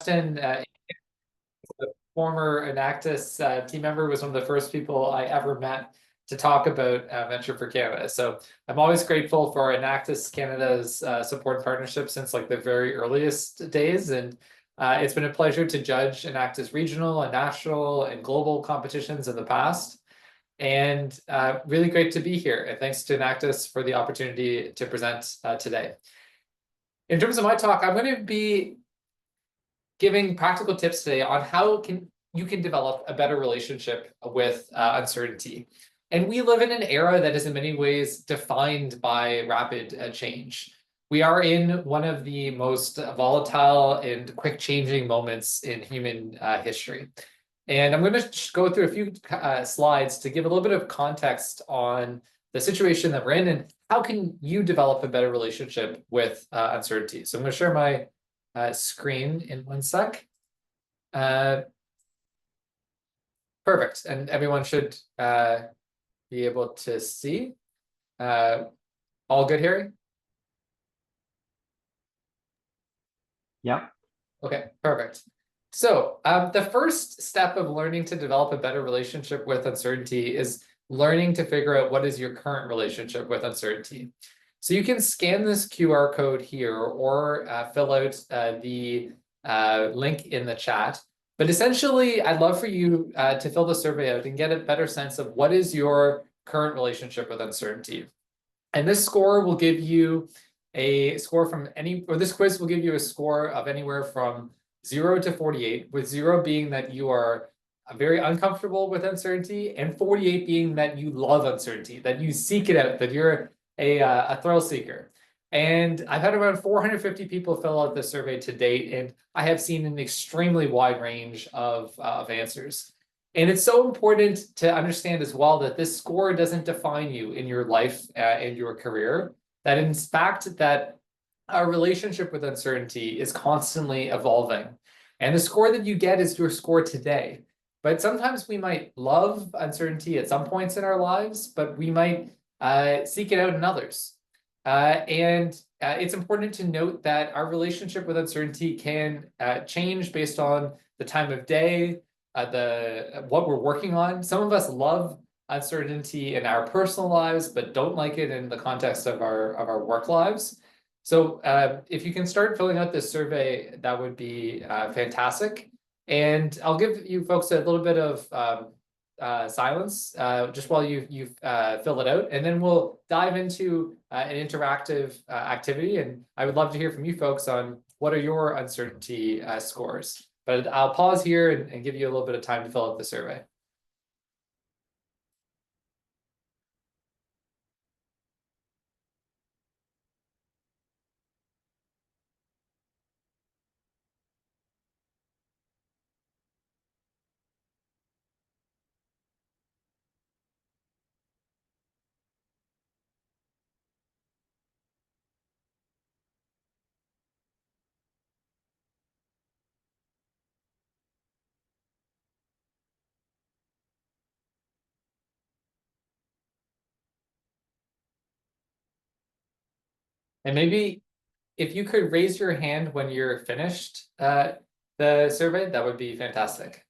Justin, the former Enactus team member, was one of the first people I ever met to talk about Venture for Canada. So I'm always grateful for Enactus Canada's support and partnership since like the very earliest days. And it's been a pleasure to judge Enactus regional and national and global competitions in the past. And really great to be here. And thanks to Enactus for the opportunity to present today. In terms of my talk, I'm going to be giving practical tips today on how you can develop a better relationship with uncertainty. And we live in an era that is in many ways defined by rapid change. We are in one of the most volatile and quick changing moments in human history. And I'm going to go through a few slides to give a little bit of context on the situation that we're in and how can you develop a better relationship with uncertainty. So I'm going to share my screen in one sec. Perfect. And everyone should be able to see. All good, Harry? Yeah. Okay, perfect. So the first step of learning to develop a better relationship with uncertainty is learning to figure out what is your current relationship with uncertainty. So you can scan this QR code here or fill out the link in the chat. But essentially, I'd love for you to fill the survey out and get a better sense of what is your current relationship with uncertainty. And this score will give you a score from this quiz will give you a score of anywhere from 0 to 48, with 0 being that you are very uncomfortable with uncertainty, and 48 being that you love uncertainty, that you seek it out, that you're a thrill seeker. And I've had around 450 people fill out this survey to date, and I have seen an extremely wide range of answers. And it's so important to understand as well that this score doesn't define you in your life and your career, that in fact that our relationship with uncertainty is constantly evolving. And the score that you get is your score today. But sometimes we might love uncertainty at some points in our lives, but we might seek it out in others. It's important to note that our relationship with uncertainty can change based on the time of day, what we're working on. Some of us love uncertainty in our personal lives, but don't like it in the context of our work lives. So if you can start filling out this survey, that would be fantastic. And I'll give you folks a little bit of silence just while you fill it out, and then we'll dive into an interactive activity. And I would love to hear from you folks on what are your uncertainty scores. But I'll pause here and give you a little bit of time to fill out the survey. And maybe if you could raise your hand when you're finished the survey, that would be fantastic.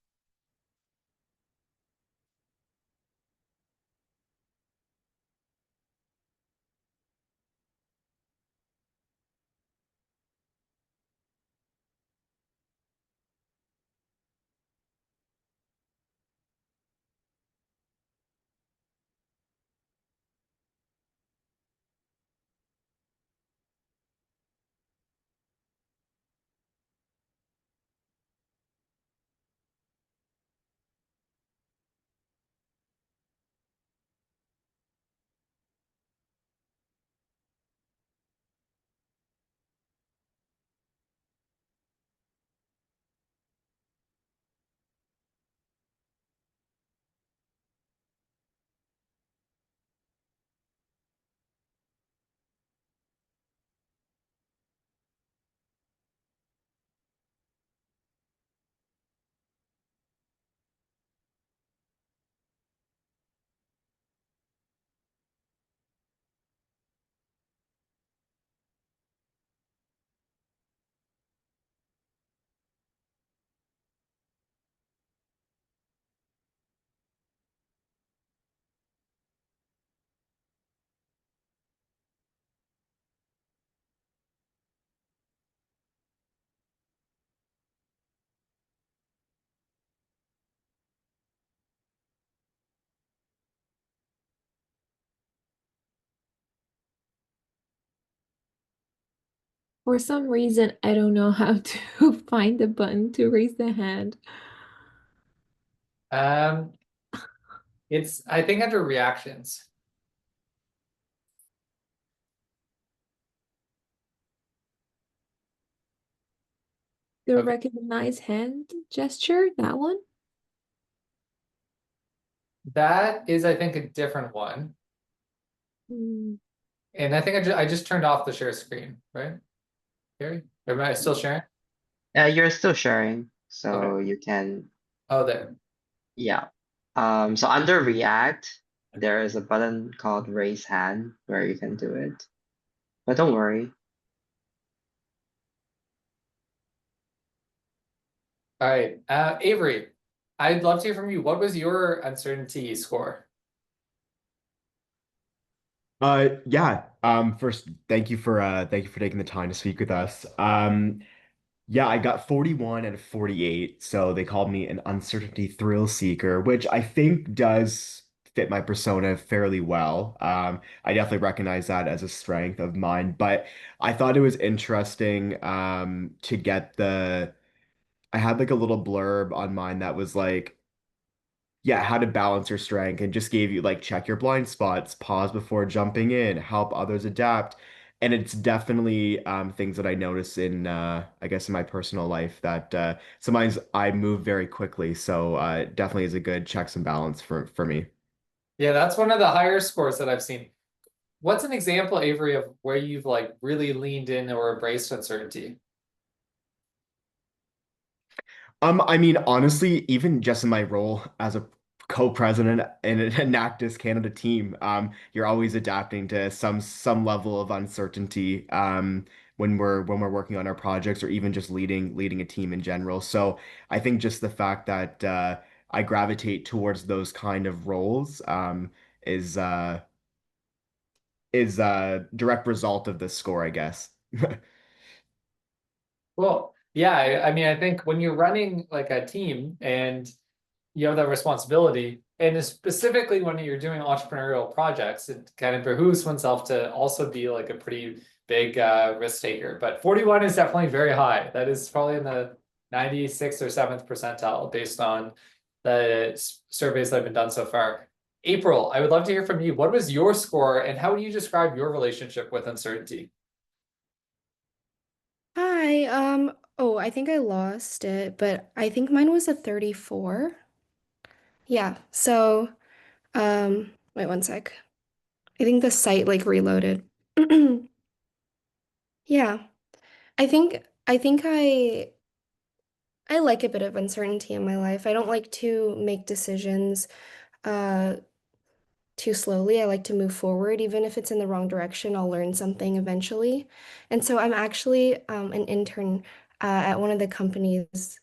For some reason, I don't know how to find the button to raise the hand. Um, it's, I think, under reactions. The Okay, recognize hand gesture, that one? that is, I think, a different one. Hmm. And I think I just turned off the share screen, right? Gary? Am I still sharing? You're still sharing, Okay. so you can, Oh, there. yeah. So under React, there is a button called Raise Hand where you can do it. But don't worry. All right. Avery, I'd love to hear from you. What was your uncertainty score? Yeah. First, thank you for taking the time to speak with us. Yeah, I got 41 out of 48, so they called me an uncertainty thrill seeker, which I think does fit my persona fairly well. I definitely recognize that as a strength of mine, but I thought it was interesting to get I had like a little blurb on mine that was like, yeah, how to balance your strength and just gave you like check your blind spots, pause before jumping in, help others adapt. And it's definitely things that I notice in I guess in my personal life that sometimes I move very quickly. So it definitely is a good checks and balance for me. Yeah, that's one of the higher scores that I've seen. What's an example, Avery, of where you've like really leaned in or embraced uncertainty? I mean, honestly, even just in my role as a co-president in an Enactus Canada team, you're always adapting to some level of uncertainty when we're working on our projects or even just leading a team in general. So I think just the fact that I gravitate towards those kind of roles is uh is a direct result of this score, I guess. Well, yeah, I mean, I think when you're running like a team and you have that responsibility, and specifically when you're doing entrepreneurial projects, it kind of behooves oneself to also be like a pretty big risk taker. But 41 is definitely very high. That is probably in the 96th or 7th percentile based on the surveys that have been done so far. April, I would love to hear from you. What was your score and how do you describe your relationship with uncertainty? Hi, oh, I think I lost it, but I think mine was a 34. Yeah, so, wait one sec. I think the site like reloaded. Yeah, I think I like a bit of uncertainty in my life. I don't like to make decisions uh too slowly. I like to move forward, even if it's in the wrong direction, I'll learn something eventually. And so I'm actually an intern at one of the companies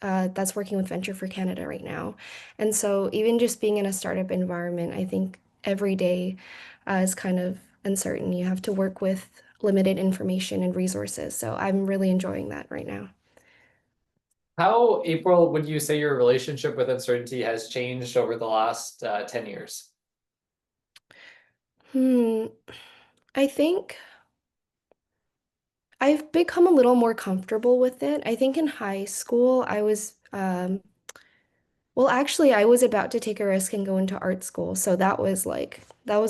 that's working with Venture for Canada right now. And so even just being in a startup environment, I think every day is kind of uncertain. You have to work with limited information and resources. So I'm really enjoying that right now. How, April, would you say your relationship with uncertainty has changed over the last 10 years? Hmm, I think I've become a little more comfortable with it. I think in high school, well, actually, I was about to take a risk and go into art school. So that was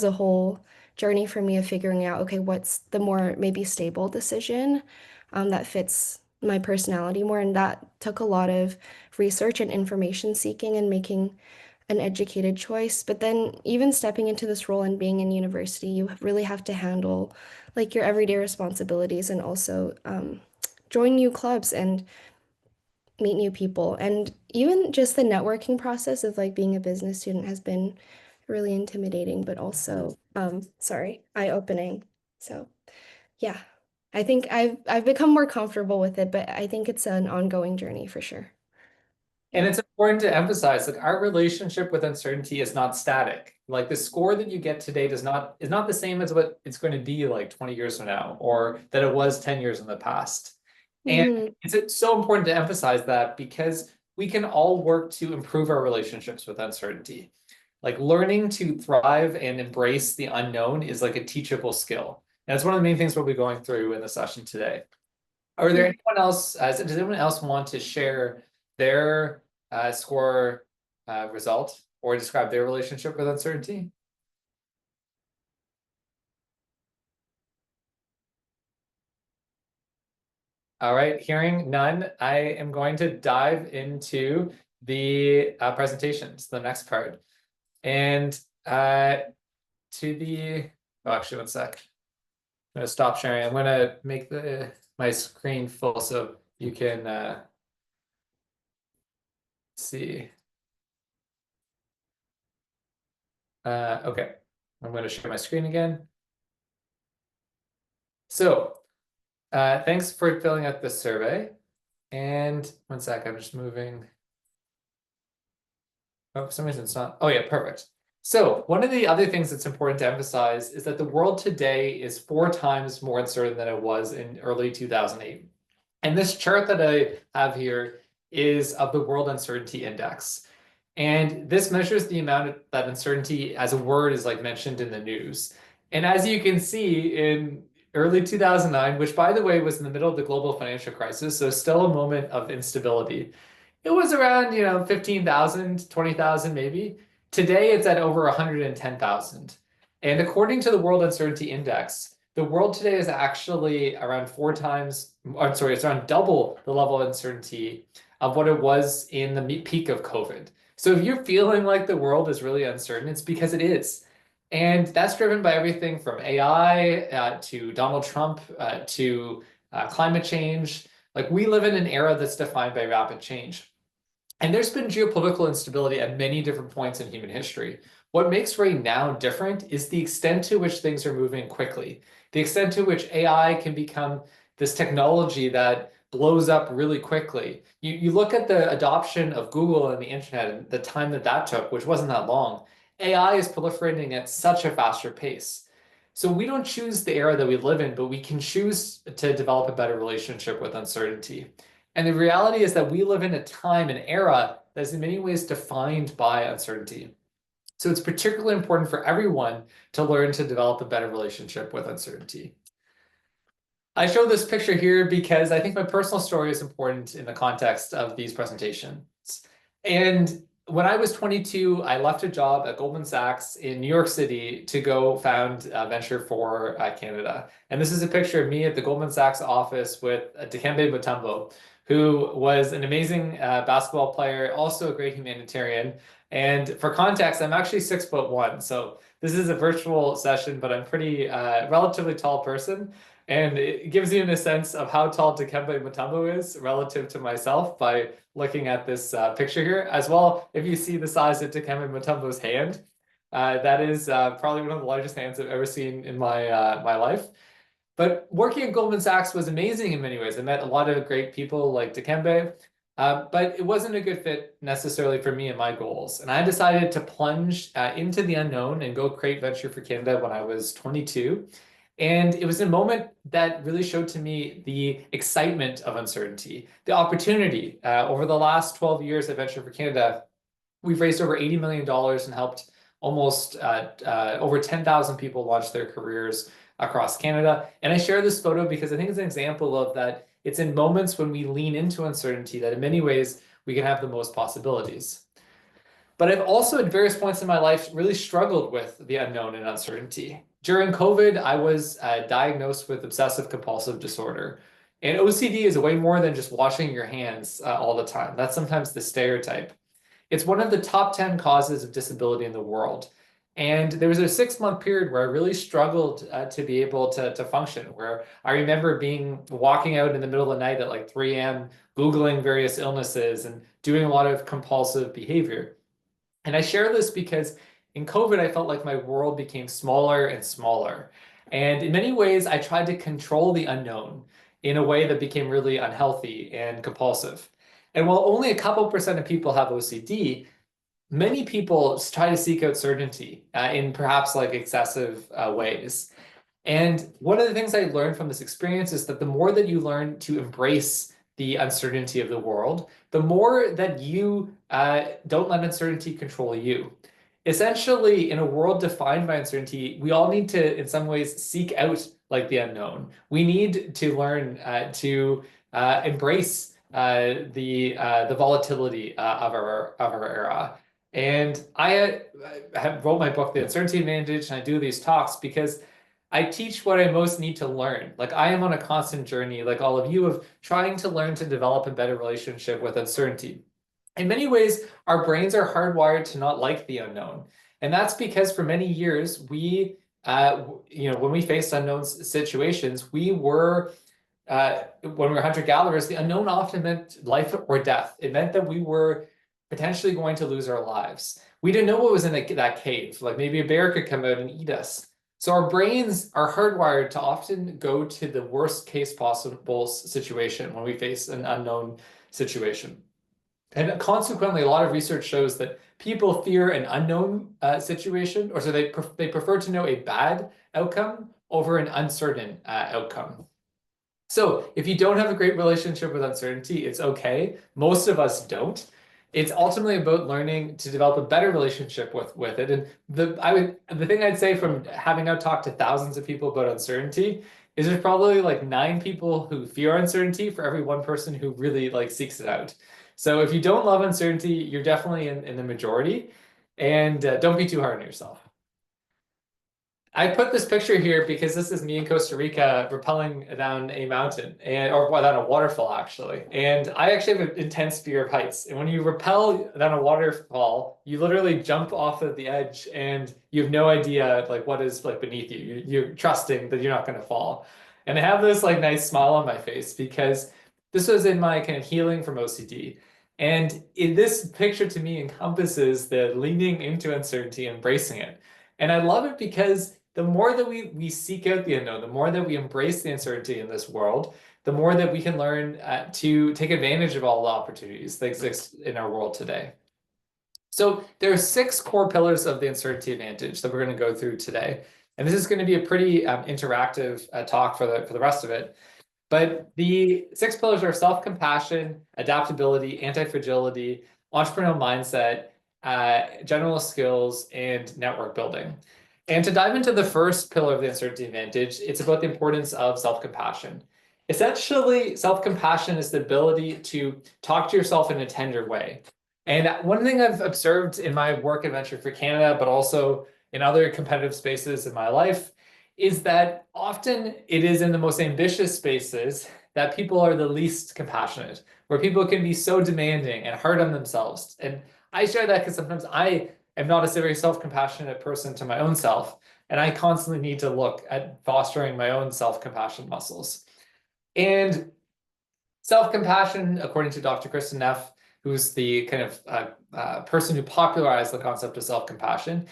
a whole journey for me of figuring out, okay, what's the more maybe stable decision that fits my personality more. And that took a lot of research and information seeking and making an educated choice. But then even stepping into this role and being in university, you really have to handle like your everyday responsibilities and also join new clubs and meet new people. And even just the networking process of like being a business student has been really intimidating, but also, eye-opening. So yeah, I think I've become more comfortable with it, but I think it's an ongoing journey for sure. And Yeah. it's important to emphasize like our relationship with uncertainty is not static. Like the score that you get today is not the same as what it's going to be like 20 years from now or that it was 10 years in the past. And Hmm. it's so important to emphasize that because we can all work to improve our relationships with uncertainty. Like learning to thrive and embrace the unknown is like a teachable skill. And it's one of the main things we'll be going through in the session today. Are there anyone else, does anyone else want to share their score result or describe their relationship with uncertainty? All right, hearing none, I am going to dive into the presentations, the next part. And oh, actually, one sec. I'm gonna stop sharing. I'm gonna make my screen full so you can see. Okay, I'm gonna share my screen again. So, thanks for filling out this survey. And one sec, I'm just moving. Oh, for some reason it's not. Oh yeah, perfect. So one of the other things that's important to emphasize is that the world today is 4 times more uncertain than it was in early 2008. And this chart that I have here is of the World Uncertainty Index. And this measures the amount that uncertainty as a word is like mentioned in the news. And as you can see in early 2009, which by the way was in the middle of the global financial crisis, so still a moment of instability, it was around, 15,000, 20,000 maybe. Today it's at over 110,000. And according to the World Uncertainty Index, the world today is actually around 4 times, I'm sorry, it's around double the level of uncertainty of what it was in the peak of COVID. So if you're feeling like the world is really uncertain, it's because it is. And that's driven by everything from AI to Donald Trump to climate change. Like we live in an era that's defined by rapid change. And there's been geopolitical instability at many different points in human history. What makes right now different is the extent to which things are moving quickly, the extent to which AI can become this technology that blows up really quickly. You look at the adoption of Google and the internet and the time that took, which wasn't that long. AI is proliferating at such a faster pace. So we don't choose the era that we live in, but we can choose to develop a better relationship with uncertainty. And the reality is that we live in a time, an era that is in many ways defined by uncertainty. So it's particularly important for everyone to learn to develop a better relationship with uncertainty. I show this picture here because I think my personal story is important in the context of these presentations. And when I was 22, I left a job at Goldman Sachs in New York City to go found a venture for Canada. And this is a picture of me at the Goldman Sachs office with Dikembe Mutombo, who was an amazing basketball player, also a great humanitarian. And for context, I'm actually 6'1". So this is a virtual session, but I'm pretty relatively tall person. And it gives you a sense of how tall Dikembe Mutombo is relative to myself by looking at this picture here. As well, if you see the size of Dikembe Mutombo's hand, that is probably one of the largest hands I've ever seen in my life. But working at Goldman Sachs was amazing in many ways. I met a lot of great people like Dikembe, but it wasn't a good fit necessarily for me and my goals. And I decided to plunge into the unknown and go create Venture for Canada when I was 22. And it was a moment that really showed to me the excitement of uncertainty, the opportunity. Over the last 12 years at Venture for Canada, we've raised over $80 million and helped almost over 10,000 people launch their careers across Canada. And I share this photo because I think it's an example of that. It's in moments when we lean into uncertainty that in many ways we can have the most possibilities. But I've also at various points in my life really struggled with the unknown and uncertainty. During COVID, I was diagnosed with obsessive compulsive disorder. And OCD is way more than just washing your hands all the time. That's sometimes the stereotype. It's one of the top 10 causes of disability in the world. And there was a 6-month period where I really struggled to be able to function, where I remember walking out in the middle of the night at like 3 a.m., Googling various illnesses and doing a lot of compulsive behavior. And I share this because in COVID, I felt like my world became smaller and smaller. And in many ways, I tried to control the unknown in a way that became really unhealthy and compulsive. And while only a couple % of people have OCD, many people try to seek out certainty in perhaps like excessive ways. And one of the things I learned from this experience is that the more that you learn to embrace the uncertainty of the world, the more that you don't let uncertainty control you. essentially, in a world defined by uncertainty, we all need to, in some ways, seek out like the unknown. We need to learn to embrace the volatility of our era. And I have wrote my book, The Uncertainty Advantage, and I do these talks because I teach what I most need to learn. Like I am on a constant journey, like all of you, of trying to learn to develop a better relationship with uncertainty. In many ways, our brains are hardwired to not like the unknown. And that's because for many years, we, when we faced unknown situations, we were, when we were hunter-gatherers, the unknown often meant life or death. It meant that we were potentially going to lose our lives. We didn't know what was in that cave. Like maybe a bear could come out and eat us. So our brains are hardwired to often go to the worst case possible situation when we face an unknown situation. And consequently, a lot of research shows that people fear an unknown situation, or so they prefer to know a bad outcome over an uncertain outcome. So if you don't have a great relationship with uncertainty, it's okay. Most of us don't. It's ultimately about learning to develop a better relationship with it. And the thing I'd say from having out talked to thousands of people about uncertainty is there's probably like 9 people who fear uncertainty for every 1 person who really like seeks it out. So if you don't love uncertainty, you're definitely in the majority, and don't be too hard on yourself. I put this picture here because this is me in Costa Rica rappelling down a mountain, or down a waterfall actually. And I actually have an intense fear of heights. And when you rappel down a waterfall, you literally jump off of the edge and you have no idea like what is like beneath you. You're trusting that you're not going to fall. And I have this like nice smile on my face because this was in my kind of healing from OCD. And in this picture to me encompasses the leaning into uncertainty, embracing it. And I love it because the more that we seek out the unknown, the more that we embrace the uncertainty in this world, the more that we can learn to take advantage of all the opportunities that exist in our world today. So there are 6 core pillars of the uncertainty advantage that we're going to go through today. And this is going to be a pretty interactive talk for the rest of it. But the 6 pillars are self-compassion, adaptability, anti-fragility, entrepreneurial mindset, general skills, and network building. And to dive into the first pillar of the uncertainty advantage, it's about the importance of self-compassion. Essentially, self-compassion is the ability to talk to yourself in a tender way. And one thing I've observed in my work at Venture for Canada, but also in other competitive spaces in my life, is that often it is in the most ambitious spaces that people are the least compassionate, where people can be so demanding and hard on themselves. And I share that because sometimes I am not a very self-compassionate person to my own self, and I constantly need to look at fostering my own self-compassion muscles. And self-compassion, according to Dr. Kristen Neff, who's the kind of person who popularized the concept of self-compassion,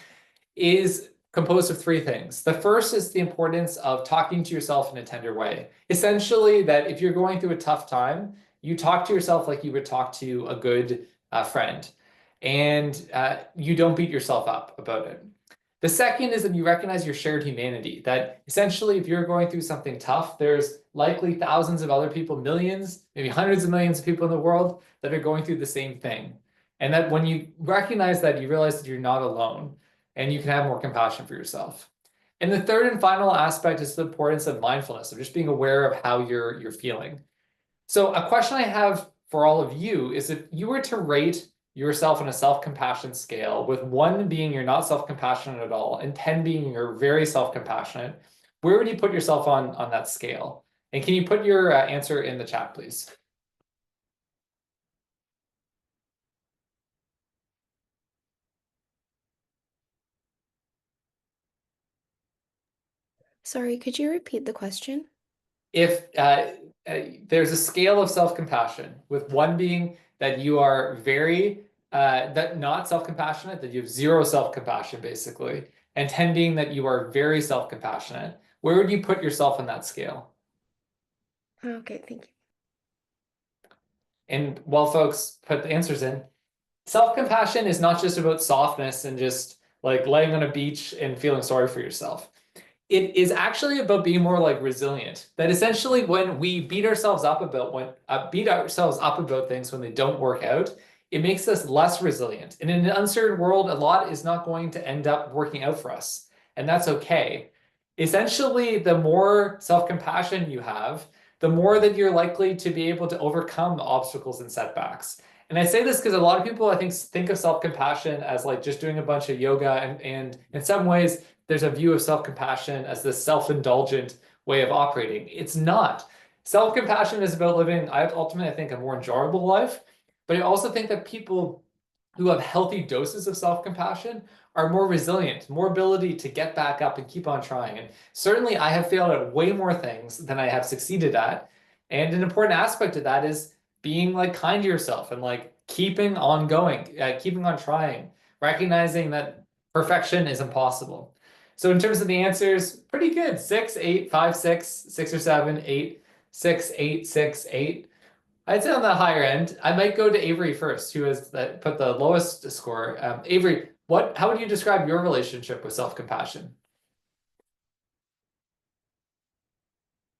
is composed of 3 things. The first is the importance of talking to yourself in a tender way. Essentially, that if you're going through a tough time, you talk to yourself like you would talk to a good friend, and you don't beat yourself up about it. The second is that you recognize your shared humanity, that essentially if you're going through something tough, there's likely thousands of other people, millions, maybe hundreds of millions of people in the world that are going through the same thing. And that when you recognize that, you realize that you're not alone, and you can have more compassion for yourself. And the third and final aspect is the importance of mindfulness, of just being aware of how you're feeling. So a question I have for all of you is, if you were to rate yourself on a self-compassion scale, with 1 being you're not self-compassionate at all and 10 being you're very self-compassionate, where would you put yourself on that scale? And can you put your answer in the chat, please? Sorry, could you repeat the question? If there's a scale of self-compassion, with 1 being that you are very that not self-compassionate, that you have 0 self-compassion basically, and 10 being that you are very self-compassionate, where would you put yourself on that scale? Okay, thank you. And while folks put the answers in, self-compassion is not just about softness and just like laying on a beach and feeling sorry for yourself. It is actually about being more like resilient. That essentially when we beat ourselves up about things when they don't work out, it makes us less resilient. And in an uncertain world, a lot is not going to end up working out for us, and that's okay. Essentially, the more self-compassion you have, the more that you're likely to be able to overcome obstacles and setbacks. And I say this because a lot of people, I think of self-compassion as like just doing a bunch of yoga, and in some ways, there's a view of self-compassion as this self-indulgent way of operating. It's not. Self-compassion is about living, ultimately, I think, a more enjoyable life. But I also think that people who have healthy doses of self-compassion are more resilient, more ability to get back up and keep on trying. And certainly I have failed at way more things than I have succeeded at. And an important aspect of that is being like kind to yourself and like keeping on going, keeping on trying, recognizing that perfection is impossible. So in terms of the answers, pretty good. 6, 8, 5, 6, 6 or 7, 8, 6, 8, 6, 8. I'd say on the higher end. I might go to Avery first, who has put the lowest score. Avery, how would you describe your relationship with self-compassion?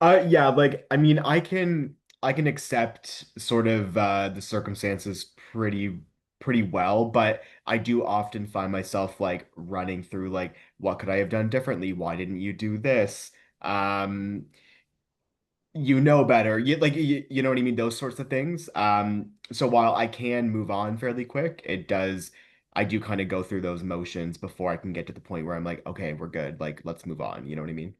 Yeah, like I mean, I can accept sort of the circumstances pretty well, but I do often find myself like running through like what could I have done differently? Why didn't you do this? Um, you know better. You know what I mean? Those sorts of things. So while I can move on fairly quick, I do kind of go through those motions before I can get to the point where I'm like, okay, we're good. Like, let's move on. You know what I mean?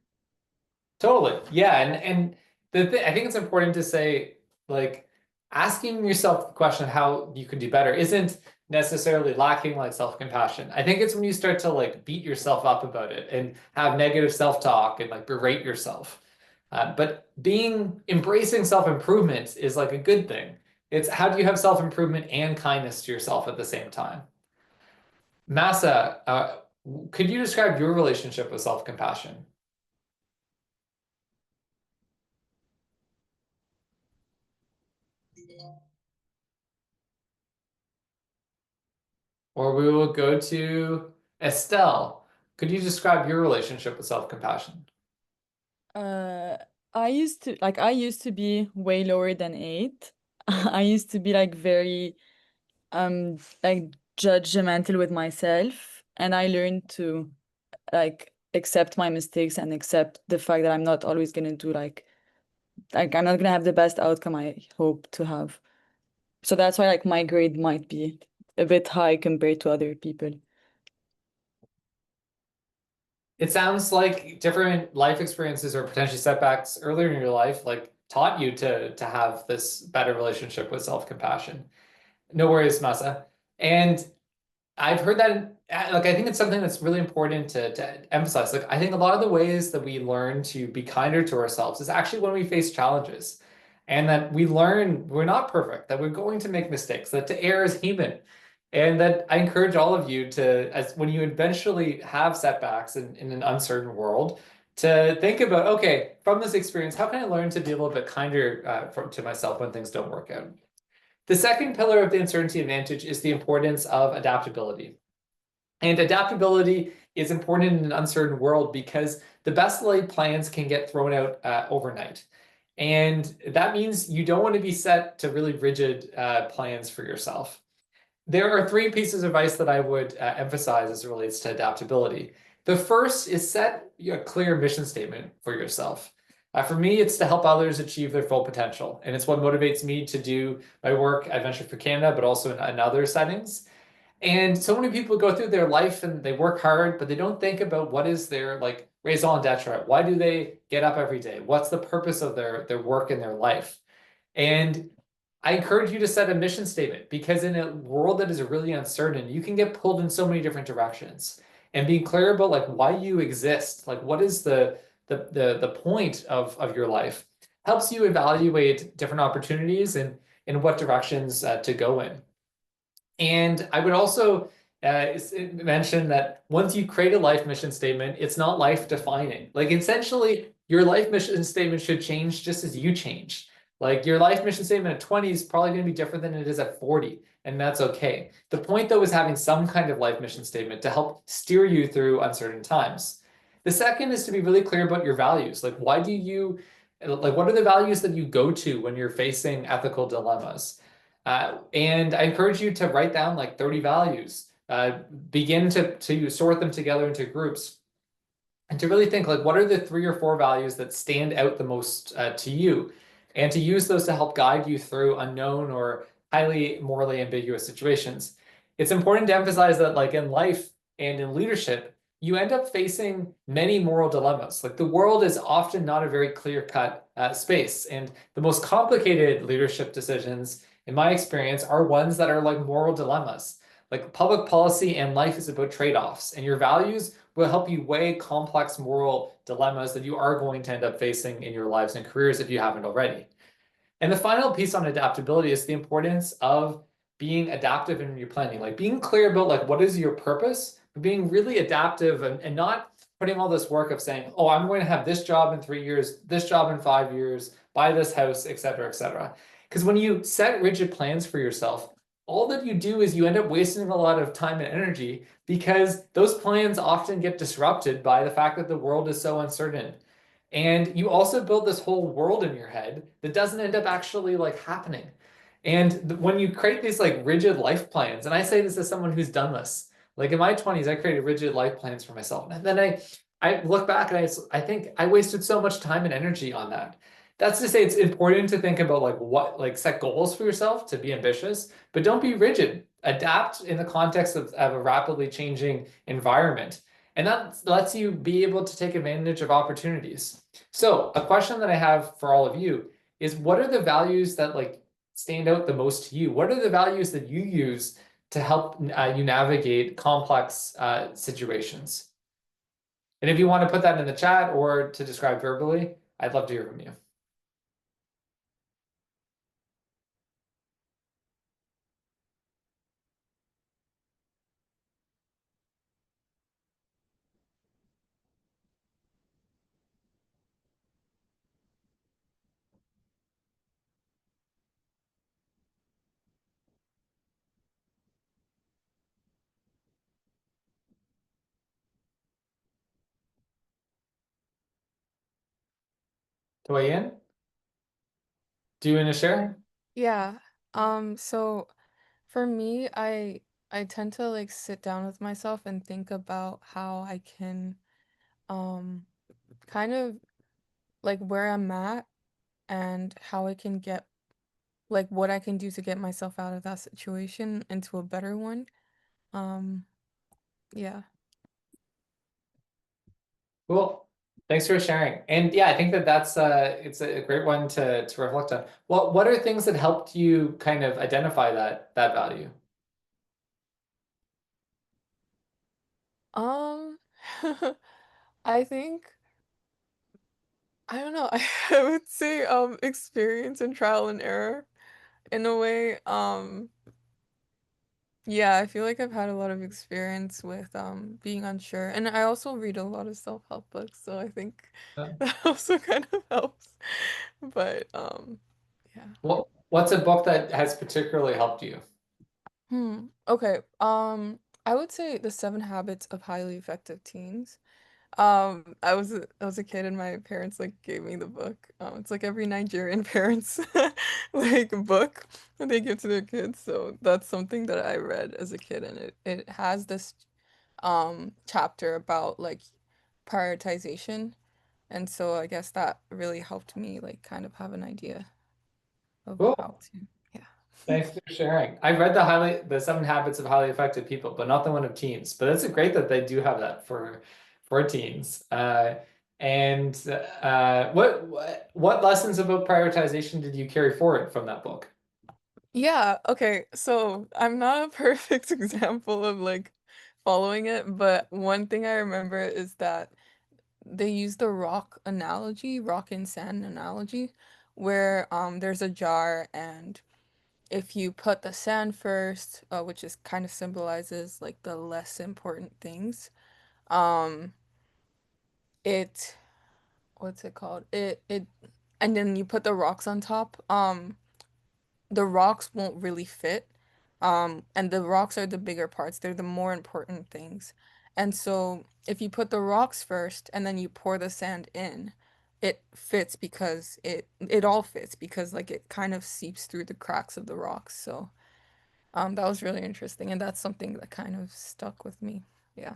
Totally. Yeah. And I think it's important to say, like, asking yourself the question of how you can do better isn't necessarily lacking like self-compassion. I think it's when you start to like beat yourself up about it and have negative self-talk and like berate yourself. But embracing self-improvement is like a good thing. It's how do you have self-improvement and kindness to yourself at the same time? Massa, could you describe your relationship with self-compassion? Or we will go to Estelle. Could you describe your relationship with self-compassion? Uh, I used to be way lower than 8. I used to be like very like judgmental with myself, and I learned to like accept my mistakes and accept the fact that I'm not always gonna do like I'm not gonna have the best outcome I hope to have. So that's why like my grade might be a bit high compared to other people. It sounds like different life experiences or potentially setbacks earlier in your life like taught you to have this better relationship with self-compassion. No worries, Masa. And I've heard that, like, I think it's something that's really important to emphasize. Like, I think a lot of the ways that we learn to be kinder to ourselves is actually when we face challenges, and that we learn we're not perfect, that we're going to make mistakes, that to err is human. And that I encourage all of you to, as when you eventually have setbacks in an uncertain world, to think about, okay, from this experience, how can I learn to be a little bit kinder to myself when things don't work out? The second pillar of the uncertainty advantage is the importance of adaptability. And adaptability is important in an uncertain world because the best laid plans can get thrown out overnight. And that means you don't want to be set to really rigid plans for yourself. There are 3 pieces of advice that I would emphasize as it relates to adaptability. The first is set a clear mission statement for yourself. For me, it's to help others achieve their full potential. And it's what motivates me to do my work at Venture for Canada, but also in other settings. And so many people go through their life and they work hard, but they don't think about what is their like raison d'etre. Why do they get up every day? What's the purpose of their work in their life? And I encourage you to set a mission statement because in a world that is really uncertain, you can get pulled in so many different directions. And being clear about like why you exist, like what is the point of your life, helps you evaluate different opportunities and in what directions to go in. And I would also mention that once you create a life mission statement, it's not life defining. Like essentially, your life mission statement should change just as you change. Like your life mission statement at 20 is probably going to be different than it is at 40, and that's okay. The point though is having some kind of life mission statement to help steer you through uncertain times. The second is to be really clear about your values. Like what are the values that you go to when you're facing ethical dilemmas? And I encourage you to write down like 30 values. Begin to sort them together into groups and to really think like what are the 3 or 4 values that stand out the most to you, and to use those to help guide you through unknown or highly morally ambiguous situations. It's important to emphasize that like in life and in leadership, you end up facing many moral dilemmas. Like the world is often not a very clear-cut space, and the most complicated leadership decisions, in my experience, are ones that are like moral dilemmas. Like public policy and life is about trade-offs, and your values will help you weigh complex moral dilemmas that you are going to end up facing in your lives and careers if you haven't already. And the final piece on adaptability is the importance of being adaptive in your planning, like being clear about like what is your purpose, but being really adaptive and not putting all this work of saying, oh, I'm going to have this job in 3 years, this job in 5 years, buy this house, et cetera, et cetera. Because when you set rigid plans for yourself, all that you do is you end up wasting a lot of time and energy because those plans often get disrupted by the fact that the world is so uncertain. And you also build this whole world in your head that doesn't end up actually like happening. And when you create these like rigid life plans, and I say this as someone who's done this, like in my 20s, I created rigid life plans for myself. And then I look back and I think I wasted so much time and energy on that. That's to say it's important to think about like what, like set goals for yourself to be ambitious, but don't be rigid. Adapt in the context of a rapidly changing environment. And that lets you be able to take advantage of opportunities. So a question that I have for all of you is, what are the values that like stand out the most to you? What are the values that you use to help you navigate complex situations? And if you want to put that in the chat or to describe verbally, I'd love to hear from you. To weigh in? Do you want to share? Yeah. So for me, I tend to like sit down with myself and think about how I can um kind of like where I'm at and how I can get like what I can do to get myself out of that situation into a better one. Um, yeah. Cool. Thanks for sharing. And yeah, I think that that's it's a great one to reflect on. What are things that helped you kind of identify that value? Um, I think I don't know. I would say experience and trial and error in a way. Yeah, I feel like I've had a lot of experience with being unsure. And I also read a lot of self-help books, so I think that also kind of helps. But yeah. What's a book that has particularly helped you? Okay. I would say The 7 Habits of Highly Effective Teens. I was a kid and my parents like gave me the book. It's like every Nigerian parents like book that they give to their kids. So that's something that I read as a kid, and it has this chapter about like prioritization. And so I guess that really helped me like kind of have an idea of how Cool. to, yeah. Thanks for sharing. I've read the 7 Habits of Highly Effective People, but not the one of teens. But it's great that they do have that for teens. And what lessons about prioritization did you carry forward from that book? Yeah, okay. So I'm not a perfect example of like following it, but one thing I remember is that they use the rock analogy, rock and sand analogy, where there's a jar, and if you put the sand first, which is kind of symbolizes like the less important things, um it what's it called? It and then you put the rocks on top, the rocks won't really fit. And the rocks are the bigger parts. They're the more important things. And so if you put the rocks first and then you pour the sand in, it fits because it all fits because like it kind of seeps through the cracks of the rocks. So that was really interesting, and that's something that kind of stuck with me. Yeah.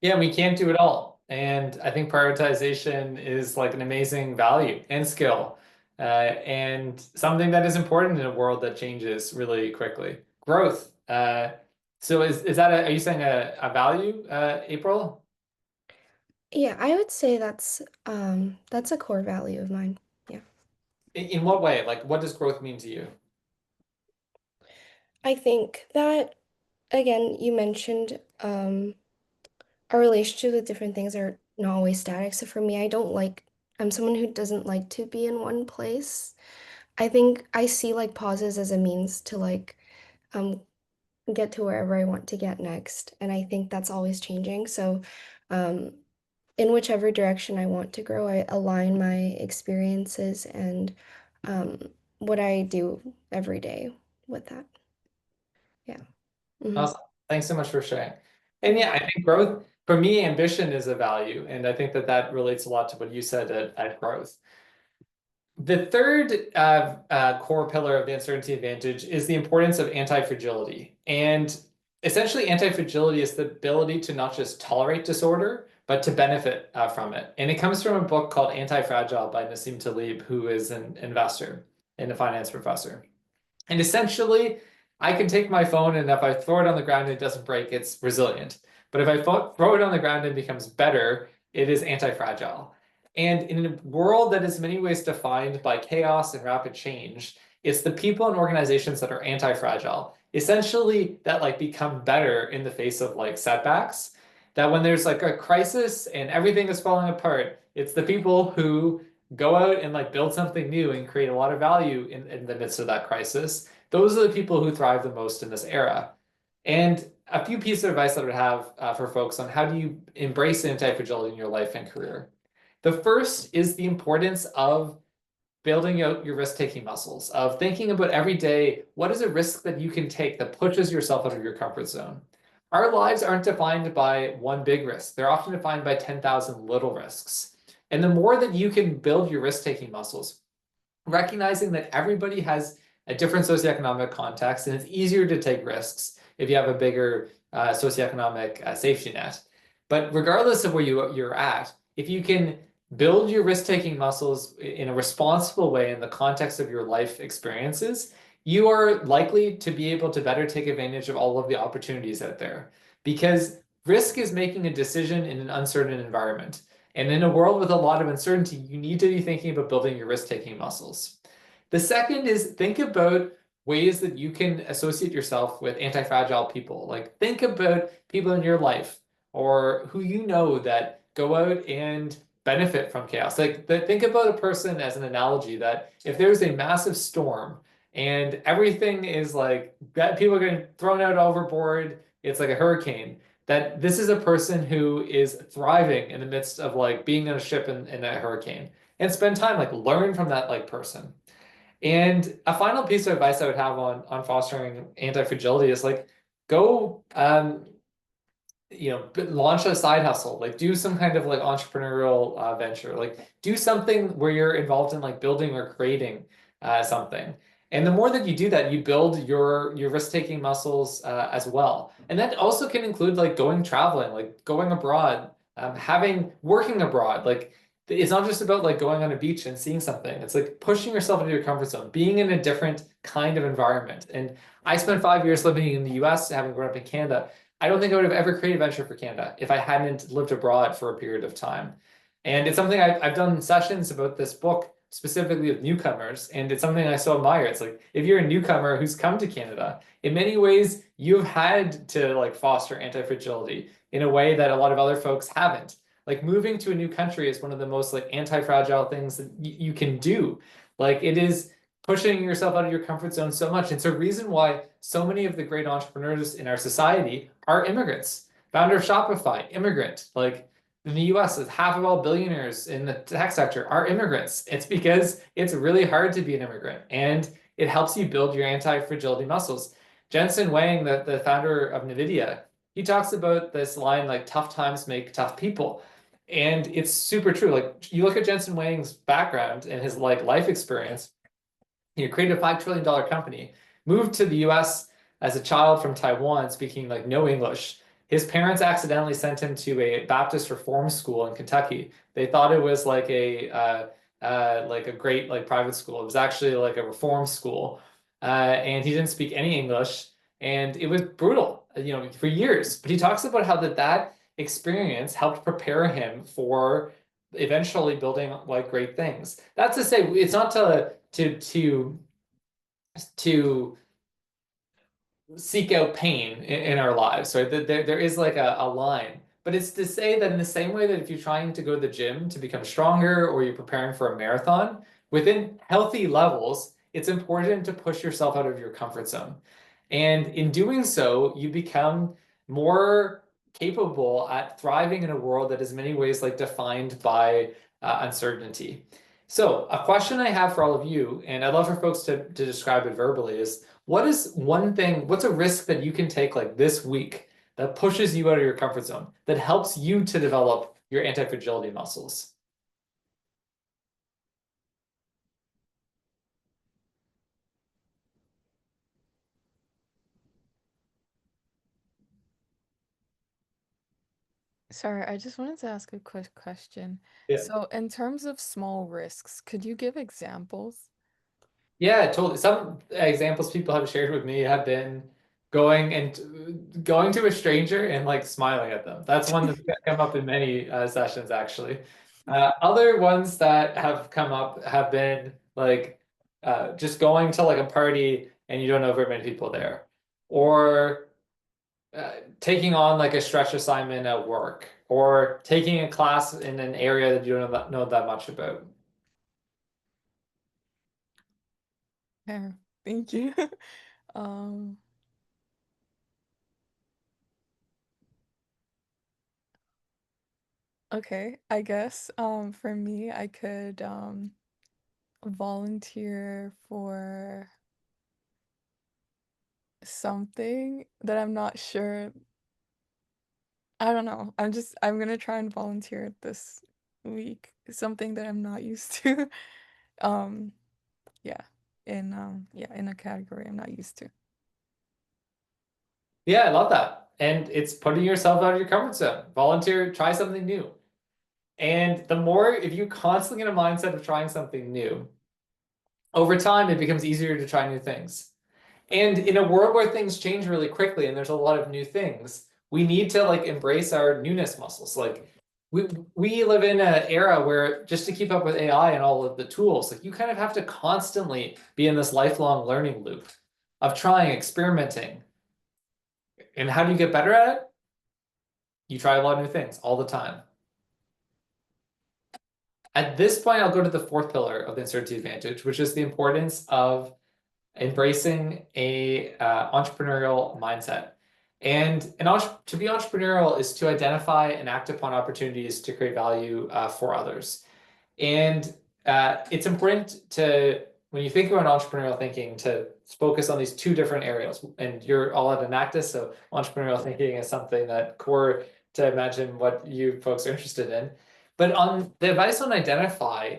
Yeah, we can't do it all. And I think prioritization is like an amazing value and skill, and something that is important in a world that changes really quickly. Growth. So is that are you saying a value, April? Yeah, I would say that's a core value of mine. Yeah. In what way? Like, what does growth mean to you? I think that again, you mentioned our relationship with different things are not always static. So for me, I'm someone who doesn't like to be in one place. I think I see like pauses as a means to like um get to wherever I want to get next. And I think that's always changing. So um in whichever direction I want to grow, I align my experiences and um what I do every day with that. Yeah. Mhm. Awesome. Thanks so much for sharing. And yeah, I think growth, for me, ambition is a value. And I think that that relates a lot to what you said at growth. The third core pillar of the uncertainty advantage is the importance of anti-fragility. And essentially, anti-fragility is the ability to not just tolerate disorder, but to benefit from it. And it comes from a book called Anti-Fragile by Nassim Taleb, who is an investor and a finance professor. And essentially, I can take my phone and if I throw it on the ground and it doesn't break, it's resilient. But if I throw it on the ground and it becomes better, it is anti-fragile. And in a world that is in many ways defined by chaos and rapid change, it's the people and organizations that are anti-fragile, essentially that like become better in the face of like setbacks. That when there's like a crisis and everything is falling apart, it's the people who go out and like build something new and create a lot of value in the midst of that crisis. Those are the people who thrive the most in this era. And a few pieces of advice that I would have for folks on how do you embrace anti-fragility in your life and career. The first is the importance of building out your risk-taking muscles, of thinking about every day, what is a risk that you can take that pushes yourself out of your comfort zone? Our lives aren't defined by one big risk. They're often defined by 10,000 little risks. And the more that you can build your risk-taking muscles, recognizing that everybody has a different socioeconomic context, and it's easier to take risks if you have a bigger socioeconomic safety net. But regardless of where you're at, if you can build your risk-taking muscles in a responsible way in the context of your life experiences, you are likely to be able to better take advantage of all of the opportunities out there. Because risk is making a decision in an uncertain environment. And in a world with a lot of uncertainty, you need to be thinking about building your risk-taking muscles. The second is think about ways that you can associate yourself with anti-fragile people. Like think about people in your life or who you know that go out and benefit from chaos. Like think about a person as an analogy that if there's a massive storm and everything is like people are getting thrown out overboard, it's like a hurricane, that this is a person who is thriving in the midst of like being on a ship in a hurricane and spend time like learn from that like person. And a final piece of advice I would have on fostering anti-fragility is like go launch a side hustle, like do some kind of like entrepreneurial venture, like do something where you're involved in like building or creating something. And the more that you do that, you build your risk-taking muscles as well. And that also can include like going traveling, like going abroad, working abroad. Like it's not just about like going on a beach and seeing something. It's like pushing yourself into your comfort zone, being in a different kind of environment. And I spent 5 years living in the US, having grown up in Canada. I don't think I would have ever created a venture for Canada if I hadn't lived abroad for a period of time. And it's something I've done sessions about this book specifically with newcomers, and it's something I so admire. It's like if you're a newcomer who's come to Canada, in many ways you've had to like foster anti-fragility in a way that a lot of other folks haven't. Like moving to a new country is one of the most like anti-fragile things that you can do. Like it is pushing yourself out of your comfort zone so much. It's a reason why so many of the great entrepreneurs in our society are immigrants. Founder of Shopify, immigrant. Like in the US, half of all billionaires in the tech sector are immigrants. It's because it's really hard to be an immigrant and it helps you build your anti-fragility muscles. Jensen Huang, the founder of NVIDIA, he talks about this line like tough times make tough people. And it's super true. Like you look at Jensen Huang's background and his like life experience. He created a $5 trillion company, moved to the US as a child from Taiwan, speaking like no English. His parents accidentally sent him to a Baptist reform school in Kentucky. They thought it was like a great like private school. It was actually like a reform school, and he didn't speak any English, and it was brutal, for years. But he talks about how that experience helped prepare him for eventually building like great things. That's to say, it's not to seek out pain in our lives, right? There is like a line, but it's to say that in the same way that if you're trying to go to the gym to become stronger or you're preparing for a marathon, within healthy levels, it's important to push yourself out of your comfort zone. And in doing so, you become more capable at thriving in a world that is in many ways like defined by uncertainty. So a question I have for all of you, and I'd love for folks to describe it verbally, is what is one thing, what's a risk that you can take like this week that pushes you out of your comfort zone, that helps you to develop your anti-fragility muscles? Sorry, I just wanted to ask a quick question. Yeah. So, in terms of small risks, could you give examples? Yeah, totally. Some examples people have shared with me have been going to a stranger and like smiling at them. That's one that's come up in many sessions actually. Other ones that have come up have been like just going to like a party and you don't know very many people there, or taking on like a stretch assignment at work, or taking a class in an area that you don't know that much about. Yeah, thank you. Um, okay, I guess for me, I could volunteer for something that I'm not sure. I don't know. I'm gonna try and volunteer this week. Something that I'm not used to. Um, yeah. In a category I'm not used to. Yeah, I love that. And it's putting yourself out of your comfort zone. Volunteer, try something new. And the more, if you constantly get a mindset of trying something new, over time it becomes easier to try new things. And in a world where things change really quickly and there's a lot of new things, we need to like embrace our newness muscles. Like we live in an era where just to keep up with AI and all of the tools, like you kind of have to constantly be in this lifelong learning loop of trying, experimenting. And how do you get better at it? You try a lot of new things all the time. At this point, I'll go to the fourth pillar of the uncertainty advantage, which is the importance of embracing a entrepreneurial mindset. And to be entrepreneurial is to identify and act upon opportunities to create value for others. And it's important to, when you think about entrepreneurial thinking, to focus on these two different areas. And you're all at Enactus, so entrepreneurial thinking is something that core to imagine what you folks are interested in. But on the advice on identify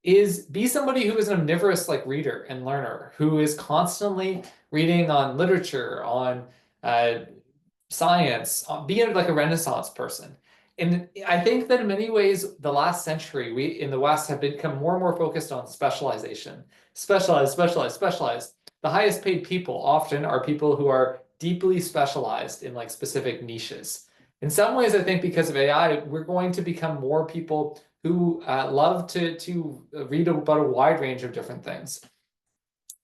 is be somebody who is an omnivorous like reader and learner, who is constantly reading on literature, on science, be like a Renaissance person. And I think that in many ways, the last century, we in the West have become more and more focused on specialization. Specialized. The highest paid people often are people who are deeply specialized in like specific niches. In some ways, I think because of AI, we're going to become more people who love to read about a wide range of different things.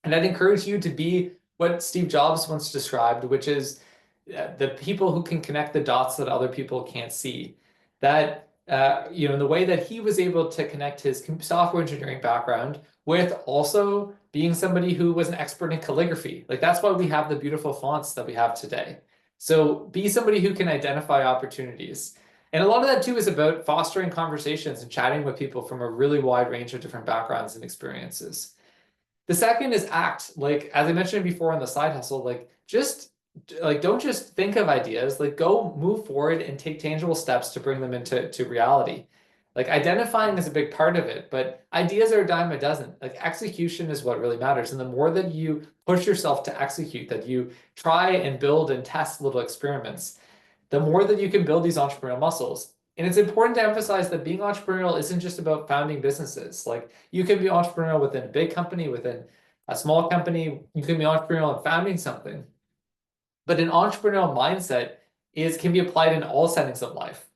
And I'd encourage you to be what Steve Jobs once described, which is the people who can connect the dots that other people can't see. That, in the way that he was able to connect his software engineering background with also being somebody who was an expert in calligraphy. Like that's why we have the beautiful fonts that we have today. So be somebody who can identify opportunities. And a lot of that too is about fostering conversations and chatting with people from a really wide range of different backgrounds and experiences. The second is act. Like, as I mentioned before on the side hustle, like just like, don't just think of ideas, like go move forward and take tangible steps to bring them into reality. Like identifying is a big part of it, but ideas are a dime a dozen. Like execution is what really matters. And the more that you push yourself to execute, that you try and build and test little experiments, the more that you can build these entrepreneurial muscles. And it's important to emphasize that being entrepreneurial isn't just about founding businesses. Like you can be entrepreneurial within a big company, within a small company, you can be entrepreneurial in founding something. But an entrepreneurial mindset can be applied in all settings of life.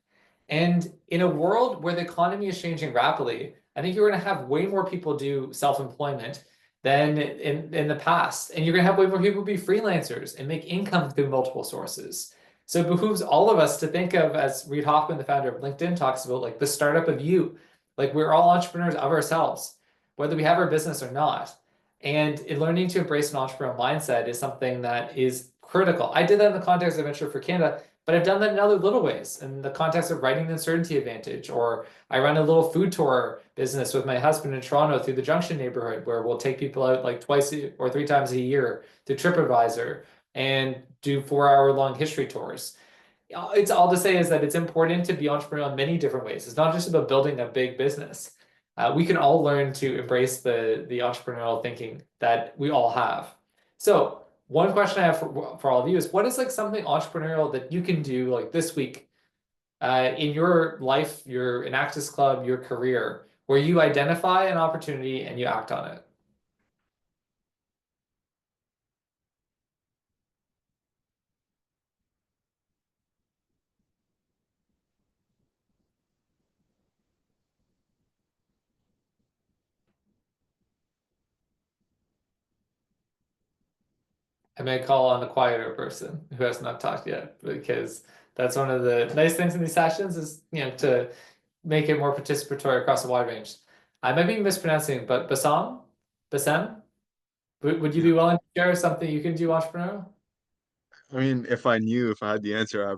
And in a world where the economy is changing rapidly, I think you're going to have way more people do self-employment than in the past. And you're going to have way more people be freelancers and make income through multiple sources. So it behooves all of us to think of, as Reid Hoffman, the founder of LinkedIn, talks about, like the startup of you. Like we're all entrepreneurs of ourselves, whether we have our business or not. And in learning to embrace an entrepreneurial mindset is something that is critical. I did that in the context of Venture for Canada, but I've done that in other little ways, in the context of writing the Uncertainty Advantage, or I run a little food tour business with my husband in Toronto through the Junction neighborhood, where we'll take people out like twice or three times a year to TripAdvisor and do 4-hour long history tours. It's all to say is that it's important to be entrepreneurial in many different ways. It's not just about building a big business. We can all learn to embrace the entrepreneurial thinking that we all have. So one question I have for all of you is, what is like something entrepreneurial that you can do like this week in your life, your Enactus Club, your career, where you identify an opportunity and you act on it? I may call on the quieter person who has not talked yet, because that's one of the nice things in these sessions is, to make it more participatory across a wide range. I might be mispronouncing, but Bassem, would you be willing to share something you can do entrepreneurial? I mean, if I knew, if I had the answer, I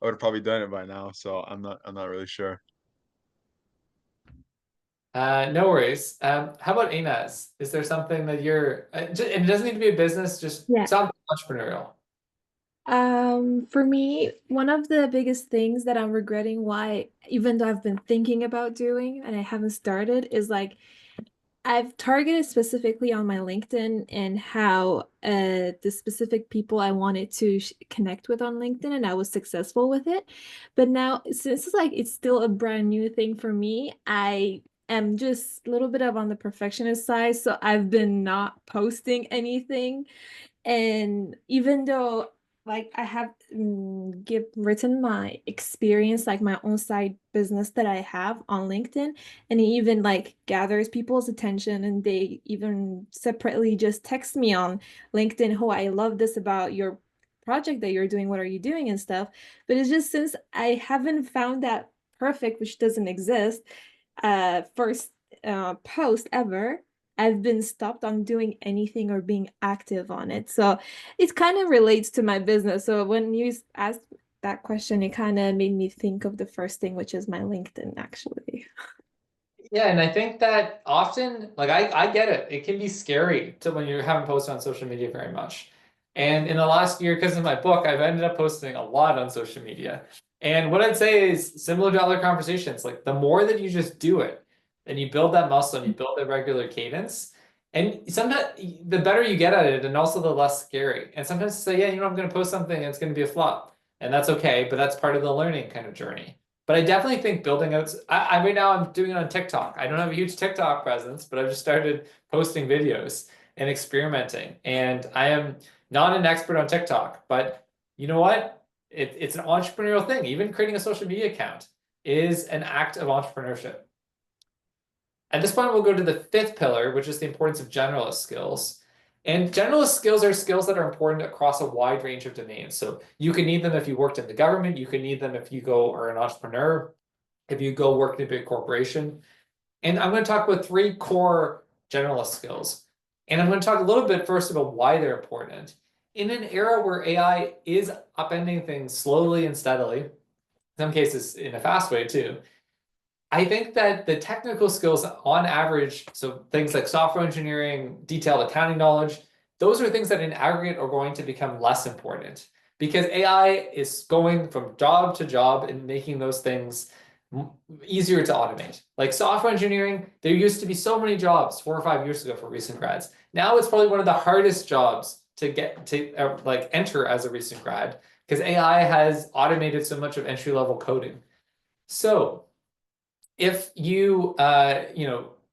would have probably done it by now. So I'm not really sure. No worries. How about Inez? Is there something that it doesn't need to be a business, just Yeah. something entrepreneurial? For me, one of the biggest things that I'm regretting why, even though I've been thinking about doing and I haven't started, is like I've targeted specifically on my LinkedIn and how the specific people I wanted to connect with on LinkedIn, and I was successful with it. But now, since it's still a brand new thing for me, I am just a little bit of on the perfectionist side, so I've been not posting anything. And even though I have written my experience, like my own side business that I have on LinkedIn, and it even gathers people's attention, and they even separately just text me on LinkedIn, oh, I love this about your project that you're doing, what are you doing and stuff. But it's just since I haven't found that perfect, which doesn't exist, first post ever, I've been stopped on doing anything or being active on it. So it kind of relates to my business. So when you asked that question, it kind of made me think of the first thing, which is my LinkedIn, actually. Yeah, and I think that often, like I get it. It can be scary to when you haven't posted on social media very much. And in the last year, because of my book, I've ended up posting a lot on social media. And what I'd say is similar to other conversations, like the more that you just do it and you build that muscle and you build that regular cadence, and sometimes the better you get at it, and also the less scary. And sometimes to say, yeah, I'm going to post something and it's going to be a flop. And that's okay, but that's part of the learning kind of journey. But I definitely think building out, I right now I'm doing it on TikTok. I don't have a huge TikTok presence, but I've just started posting videos and experimenting. And I am not an expert on TikTok, but you know what? It's an entrepreneurial thing. Even creating a social media account is an act of entrepreneurship. At this point, we'll go to the fifth pillar, which is the importance of generalist skills. And generalist skills are skills that are important across a wide range of domains. So you can need them if you worked in the government. You can need them if you are an entrepreneur, if you go work in a big corporation. And I'm going to talk about 3 core generalist skills. And I'm going to talk a little bit first about why they're important. In an era where AI is upending things slowly and steadily, in some cases in a fast way too, I think that the technical skills on average, so things like software engineering, detailed accounting knowledge, those are things that in aggregate are going to become less important because AI is going from job to job and making those things easier to automate. Like software engineering, there used to be so many jobs 4 or 5 years ago for recent grads. Now it's probably one of the hardest jobs to get to like enter as a recent grad because AI has automated so much of entry-level coding. So if you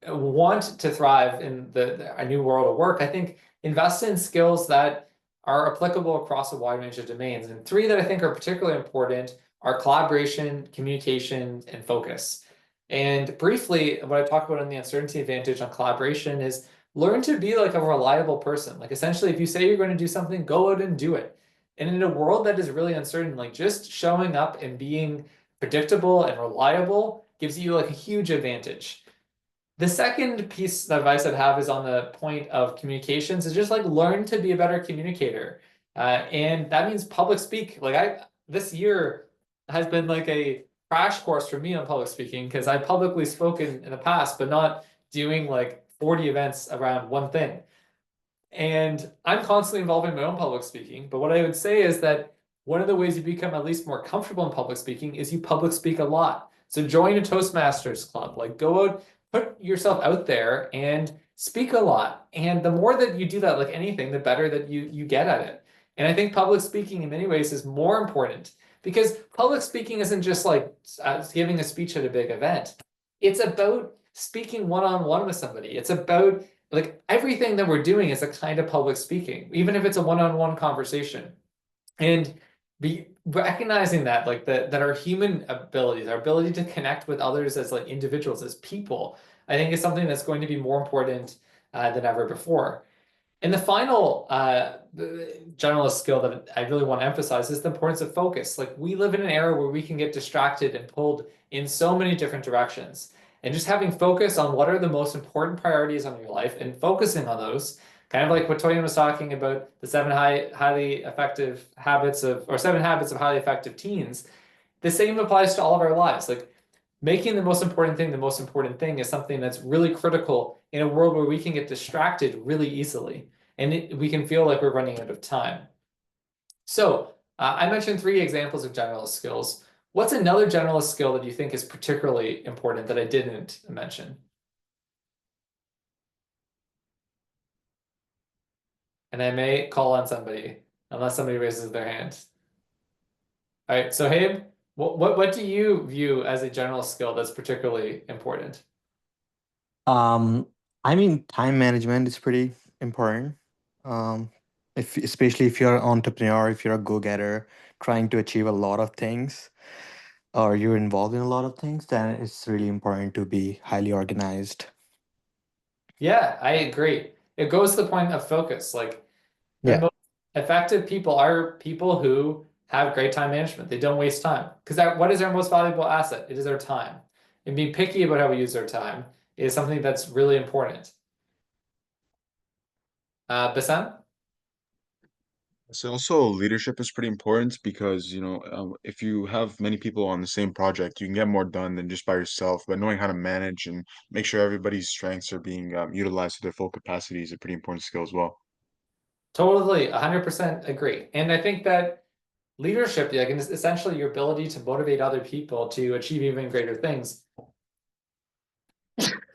want to thrive in a new world of work, I think invest in skills that are applicable across a wide range of domains. And 3 that I think are particularly important are collaboration, communication, and focus. And briefly, what I talk about in the uncertainty advantage on collaboration is learn to be like a reliable person. Like essentially, if you say you're going to do something, go out and do it. And in a world that is really uncertain, like just showing up and being predictable and reliable gives you like a huge advantage. The second piece of advice I'd have is on the point of communications is just like learn to be a better communicator. And that means public speak. Like this year has been like a crash course for me on public speaking because I publicly spoken in the past, but not doing like 40 events around one thing. And I'm constantly involved in my own public speaking. But what I would say is that one of the ways you become at least more comfortable in public speaking is you public speak a lot. So join a Toastmasters club, like go out, put yourself out there and speak a lot. And the more that you do that, like anything, the better that you get at it. And I think public speaking in many ways is more important because public speaking isn't just like giving a speech at a big event. It's about speaking one-on-one with somebody. It's about like everything that we're doing is a kind of public speaking, even if it's a one-on-one conversation. And be recognizing that like that our human abilities, our ability to connect with others as like individuals, as people, I think is something that's going to be more important than ever before. And the final generalist skill that I really want to emphasize is the importance of focus. Like we live in an era where we can get distracted and pulled in so many different directions. And just having focus on what are the most important priorities on your life and focusing on those, kind of like what Toyin was talking about, the 7 highly effective habits of, or 7 habits of highly effective teens, the same applies to all of our lives. Like making the most important thing is something that's really critical in a world where we can get distracted really easily and we can feel like we're running out of time. So I mentioned 3 examples of generalist skills. What's another generalist skill that you think is particularly important that I didn't mention? And I may call on somebody unless somebody raises their hand. All right, so Habe, what do you view as a general skill that's particularly important? I mean, time management is pretty important. Especially if you're an entrepreneur, if you're a go-getter, trying to achieve a lot of things, or you're involved in a lot of things, then it's really important to be highly organized. Yeah, I agree. It goes to the point of focus. Like the Yeah. most effective people are people who have great time management. They don't waste time. Because what is our most valuable asset? It is our time. And being picky about how we use our time is something that's really important. Bassam? So also leadership is pretty important because, if you have many people on the same project, you can get more done than just by yourself. But knowing how to manage and make sure everybody's strengths are being utilized to their full capacity is a pretty important skill as well. Totally, 100% agree. And I think that leadership, like, is essentially your ability to motivate other people to achieve even greater things.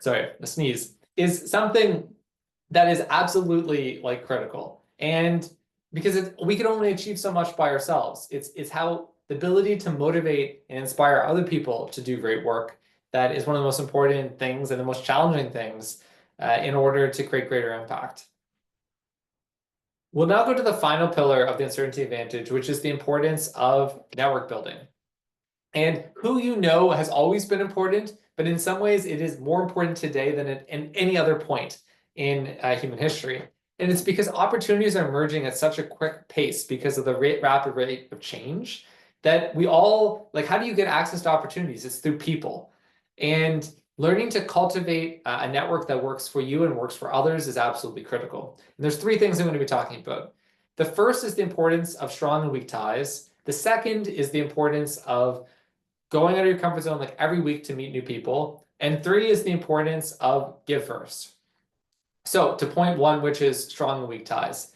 Sorry, a sneeze, is something that is absolutely like critical. And because we can only achieve so much by ourselves. It's how the ability to motivate and inspire other people to do great work that is one of the most important things and the most challenging things in order to create greater impact. We'll now go to the final pillar of the uncertainty advantage, which is the importance of network building. And who you know has always been important, but in some ways it is more important today than at any other point in human history. And it's because opportunities are emerging at such a quick pace because of the rapid rate of change that we all, like, how do you get access to opportunities? It's through people. And learning to cultivate a network that works for you and works for others is absolutely critical. And there's 3 things I'm going to be talking about. The first is the importance of strong and weak ties. The second is the importance of going out of your comfort zone like every week to meet new people. And 3 is the importance of give first. So to point one, which is strong and weak ties.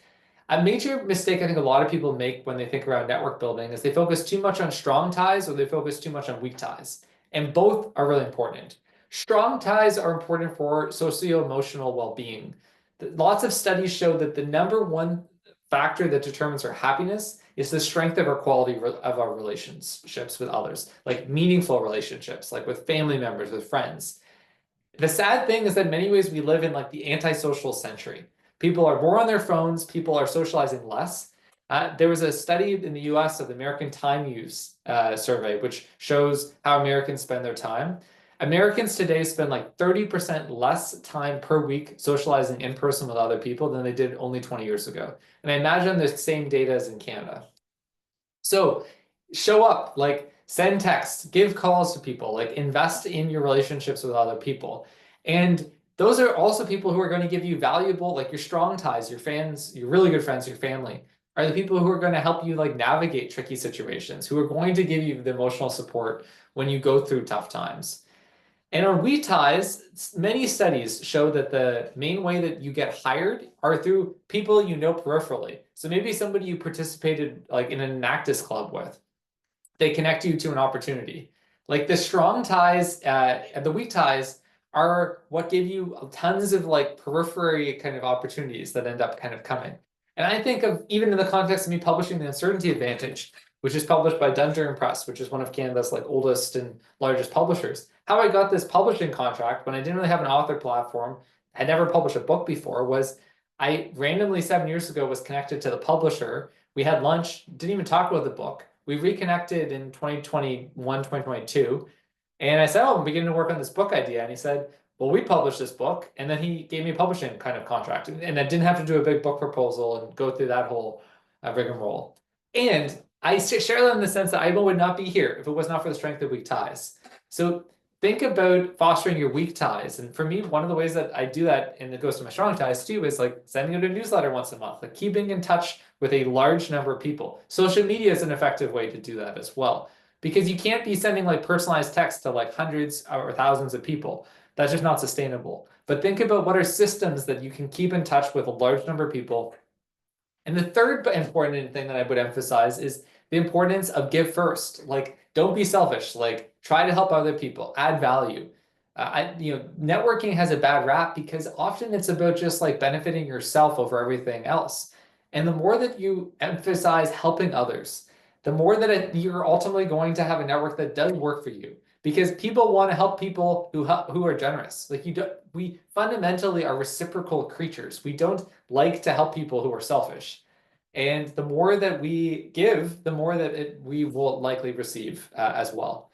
A major mistake I think a lot of people make when they think around network building is they focus too much on strong ties or they focus too much on weak ties. And both are really important. Strong ties are important for socio-emotional well-being. Lots of studies show that the number one factor that determines our happiness is the strength of our quality of our relationships with others, like meaningful relationships, like with family members, with friends. The sad thing is that in many ways we live in like the antisocial century. People are more on their phones, people are socializing less. There was a study in the US of the American Time Use survey, which shows how Americans spend their time. Americans today spend like 30% less time per week socializing in person with other people than they did only 20 years ago. And I imagine the same data as in Canada. So show up, like send texts, give calls to people, like invest in your relationships with other people. And those are also people who are going to give you valuable, like your strong ties, your fans, your really good friends, your family, are the people who are going to help you like navigate tricky situations, who are going to give you the emotional support when you go through tough times. And on weak ties, many studies show that the main way that you get hired are through people you know peripherally. So maybe somebody you participated like in an Enactus club with, they connect you to an opportunity. Like the strong ties and the weak ties are what give you tons of like periphery kind of opportunities that end up kind of coming. And I think of even in the context of me publishing The Uncertainty Advantage, which is published by Dundurn Press, which is one of Canada's like oldest and largest publishers. How I got this publishing contract when I didn't really have an author platform, had never published a book before, was I randomly 7 years ago was connected to the publisher. We had lunch, didn't even talk about the book. We reconnected in 2021, 2022. And I said, oh, I'm beginning to work on this book idea. And he said, well, we published this book. And then he gave me a publishing kind of contract. And I didn't have to do a big book proposal and go through that whole rigmarole. And I share that in the sense that I would not be here if it was not for the strength of weak ties. So think about fostering your weak ties. And for me, one of the ways that I do that, and it goes to my strong ties too, is like sending out a newsletter once a month, like keeping in touch with a large number of people. Social media is an effective way to do that as well, because you can't be sending like personalized text to like hundreds or thousands of people. That's just not sustainable. But think about what are systems that you can keep in touch with a large number of people. And the third important thing that I would emphasize is the importance of give first. Like, don't be selfish. Like, try to help other people, add value. Networking has a bad rap because often it's about just like benefiting yourself over everything else. And the more that you emphasize helping others, the more that you're ultimately going to have a network that does work for you. Because people want to help people who are generous. Like we fundamentally are reciprocal creatures. We don't like to help people who are selfish. And the more that we give, the more that we will likely receive as well.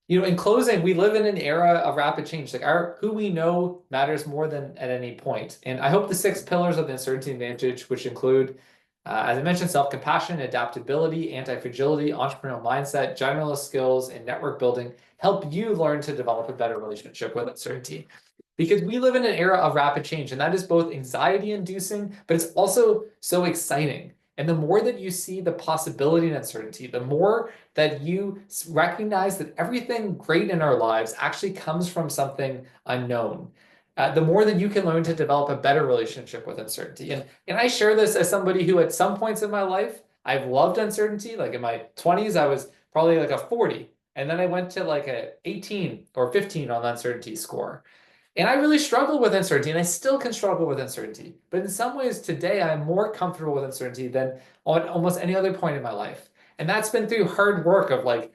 In closing, we live in an era of rapid change. Like who we know matters more than at any point. And I hope the 6 pillars of the Uncertainty Advantage, which include, as I mentioned, self-compassion, adaptability, anti-fragility, entrepreneurial mindset, generalist skills, and network building, help you learn to develop a better relationship with uncertainty. Because we live in an era of rapid change, and that is both anxiety-inducing, but it's also so exciting. And the more that you see the possibility and uncertainty, the more that you recognize that everything great in our lives actually comes from something unknown. The more that you can learn to develop a better relationship with uncertainty. And I share this as somebody who at some points in my life, I've loved uncertainty. Like in my 20s, I was probably like a 40. And then I went to like a 18 or 15 on the uncertainty score. And I really struggle with uncertainty, and I still can struggle with uncertainty. But in some ways today, I'm more comfortable with uncertainty than on almost any other point in my life. And that's been through hard work of like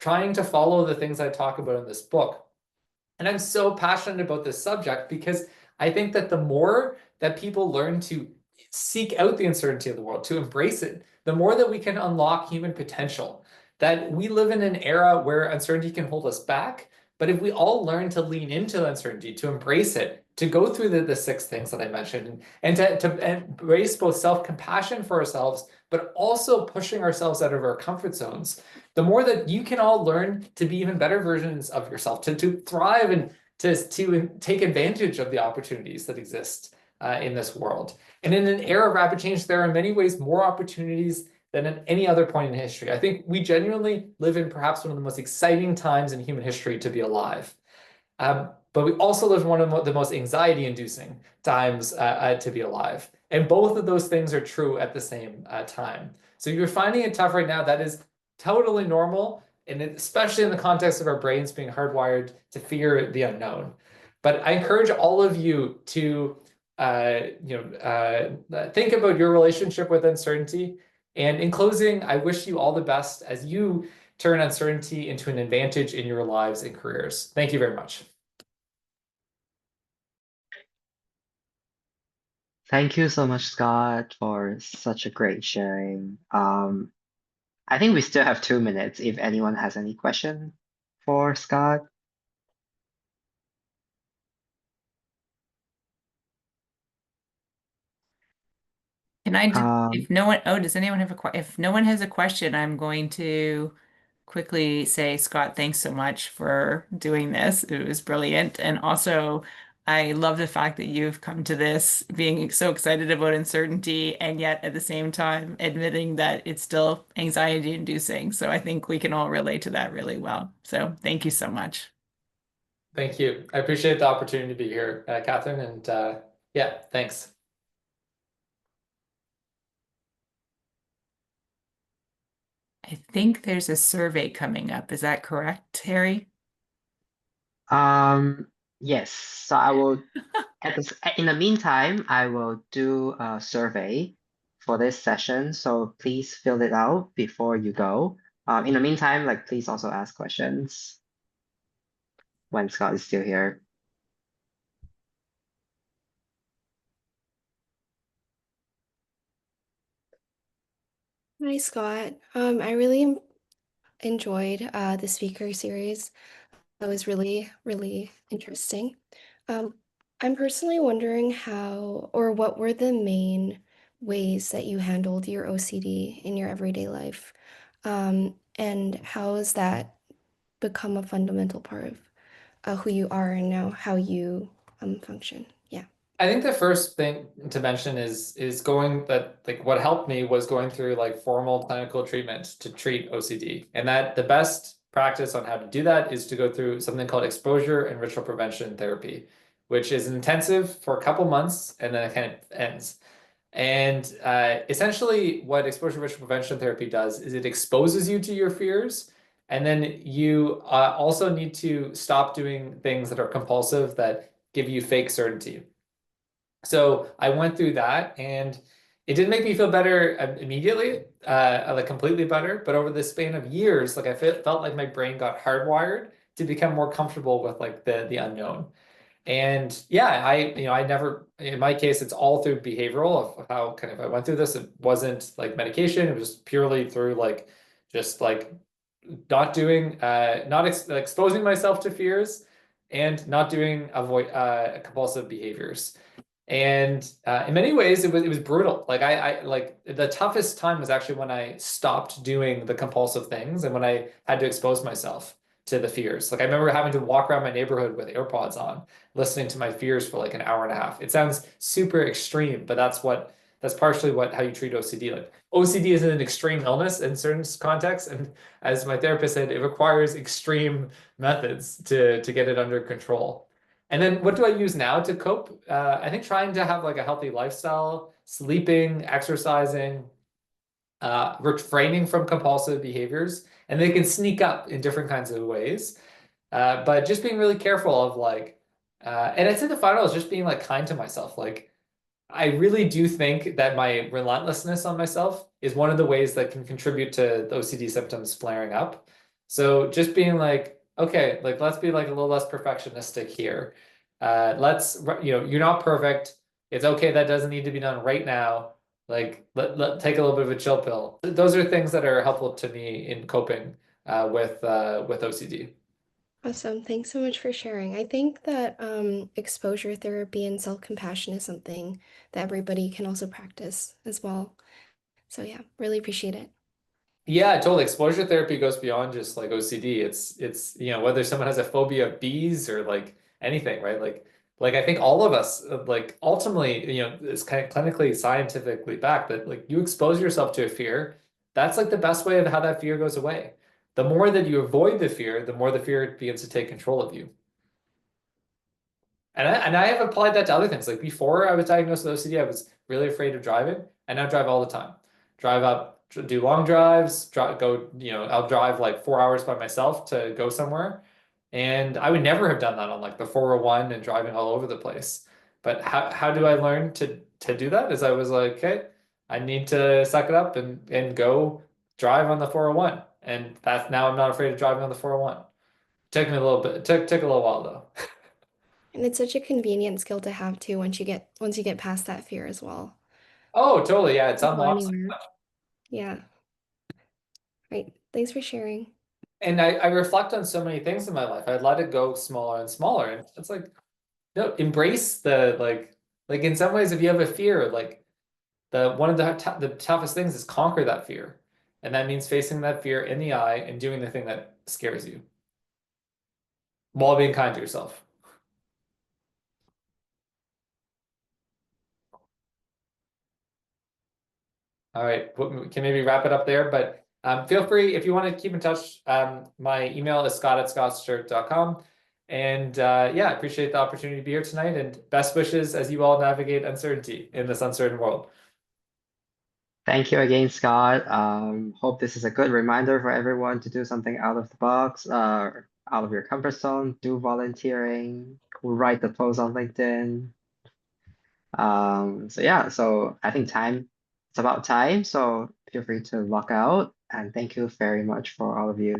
trying to follow the things I talk about in this book. And I'm so passionate about this subject because I think that the more that people learn to seek out the uncertainty of the world, to embrace it, the more that we can unlock human potential. That we live in an era where uncertainty can hold us back. But if we all learn to lean into uncertainty, to embrace it, to go through the 6 things that I mentioned, and to embrace both self-compassion for ourselves, but also pushing ourselves out of our comfort zones, the more that you can all learn to be even better versions of yourself, to thrive and to take advantage of the opportunities that exist in this world. And in an era of rapid change, there are in many ways more opportunities than at any other point in history. I think we genuinely live in perhaps one of the most exciting times in human history to be alive. but we also live in one of the most anxiety-inducing times to be alive. And both of those things are true at the same time. So you're finding it tough right now. That is totally normal, and especially in the context of our brains being hardwired to fear the unknown. But I encourage all of you to think about your relationship with uncertainty. And in closing, I wish you all the best as you turn uncertainty into an advantage in your lives and careers. Thank you very much. Thank you so much, Scott, for such a great sharing. I think we still have 2 minutes if anyone has any question for Scott. Can I, if Um, no one, oh, does anyone have if no one has a question, I'm going to quickly say, Scott, thanks so much for doing this. It was brilliant. And also, I love the fact that you've come to this being so excited about uncertainty and yet at the same time admitting that it's still anxiety inducing. So I think we can all relate to that really well. So thank you so much. Thank you. I appreciate the opportunity to be here, Catherine. And yeah, thanks. I think there's a survey coming up. Is that correct, Harry? yes, so I will, in the meantime, I will do a survey for this session, so please fill it out before you go. In the meantime, like, please also ask questions when Scott is still here. Hi, Scott. I really enjoyed the speaker series. That was really, really interesting. I'm personally wondering how or what were the main ways that you handled your OCD in your everyday life? And how has that become a fundamental part of who you are and now how you function? Yeah. I think the first thing to mention is going that like what helped me was going through like formal clinical treatment to treat OCD. And that the best practice on how to do that is to go through something called exposure and ritual prevention therapy, which is intensive for a couple months and then it kind of ends. And essentially what exposure ritual prevention therapy does is it exposes you to your fears. And then you also need to stop doing things that are compulsive that give you fake certainty. So I went through that and it didn't make me feel better immediately, like completely better, but over the span of years, like I felt like my brain got hardwired to become more comfortable with like the unknown. And yeah, I never, in my case, it's all through behavioral of how kind of I went through this. It wasn't like medication. It was purely through like, just like not doing, not exposing myself to fears and not doing compulsive behaviors. And in many ways, it was brutal. Like I like the toughest time was actually when I stopped doing the compulsive things and when I had to expose myself to the fears. Like I remember having to walk around my neighborhood with AirPods on, listening to my fears for like an hour and a half. It sounds super extreme, but that's partially how you treat OCD. Like OCD is an extreme illness in certain contexts, and as my therapist said, it requires extreme methods to get it under control. And then what do I use now to cope? I think trying to have like a healthy lifestyle, sleeping, exercising, refraining from compulsive behaviors, and they can sneak up in different kinds of ways. But just being really careful of like, and I'd say the final is just being like kind to myself. Like, I really do think that my relentlessness on myself is one of the ways that can contribute to the OCD symptoms flaring up. So just being like, okay, like let's be like a little less perfectionistic here. You're not perfect. It's okay. That doesn't need to be done right now. Like let take a little bit of a chill pill. Those are things that are helpful to me in coping with OCD. Awesome. Thanks so much for sharing. I think that exposure therapy and self-compassion is something that everybody can also practice as well. So yeah, really appreciate it. Yeah, totally. Exposure therapy goes beyond just like OCD. It's whether someone has a phobia of bees or like anything, right? Like I think all of us like ultimately, it's kind of clinically scientifically backed that like you expose yourself to a fear, that's like the best way of how that fear goes away. The more that you avoid the fear, the more the fear begins to take control of you. And I have applied that to other things. Like before I was diagnosed with OCD, I was really afraid of driving. I now drive all the time. Drive up, do long drives, go, I'll drive like 4 hours by myself to go somewhere. And I would never have done that on like the 401 and driving all over the place. But how do I learn to do that? Is I was like, okay, I need to suck it up and go drive on the 401. And that's now I'm not afraid of driving on the 401. Took me a little bit, took a little while though. And it's such a convenient skill to have too once you get past that fear as well. Oh, totally. Yeah, it's You can go unlocked. anywhere. Yeah. Right. Thanks for sharing. And I reflect on so many things in my life. I let it go smaller and smaller. And it's like, no, embrace the like in some ways, if you have a fear, like one of the toughest things is conquer that fear. And that means facing that fear in the eye and doing the thing that scares you while being kind to yourself. All right, we can maybe wrap it up there, but feel free if you want to keep in touch. My email is scott@scottststirrett.com. And yeah, I appreciate the opportunity to be here tonight and best wishes as you all navigate uncertainty in this uncertain world. Thank you again, Scott. Hope this is a good reminder for everyone to do something out of the box, out of your comfort zone, do volunteering, write the post on LinkedIn. So yeah, so I think it's about time. So feel free to log out, and thank you very much for all of you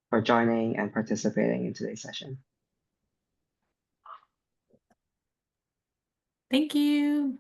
for joining and participating in today's session. Thank you.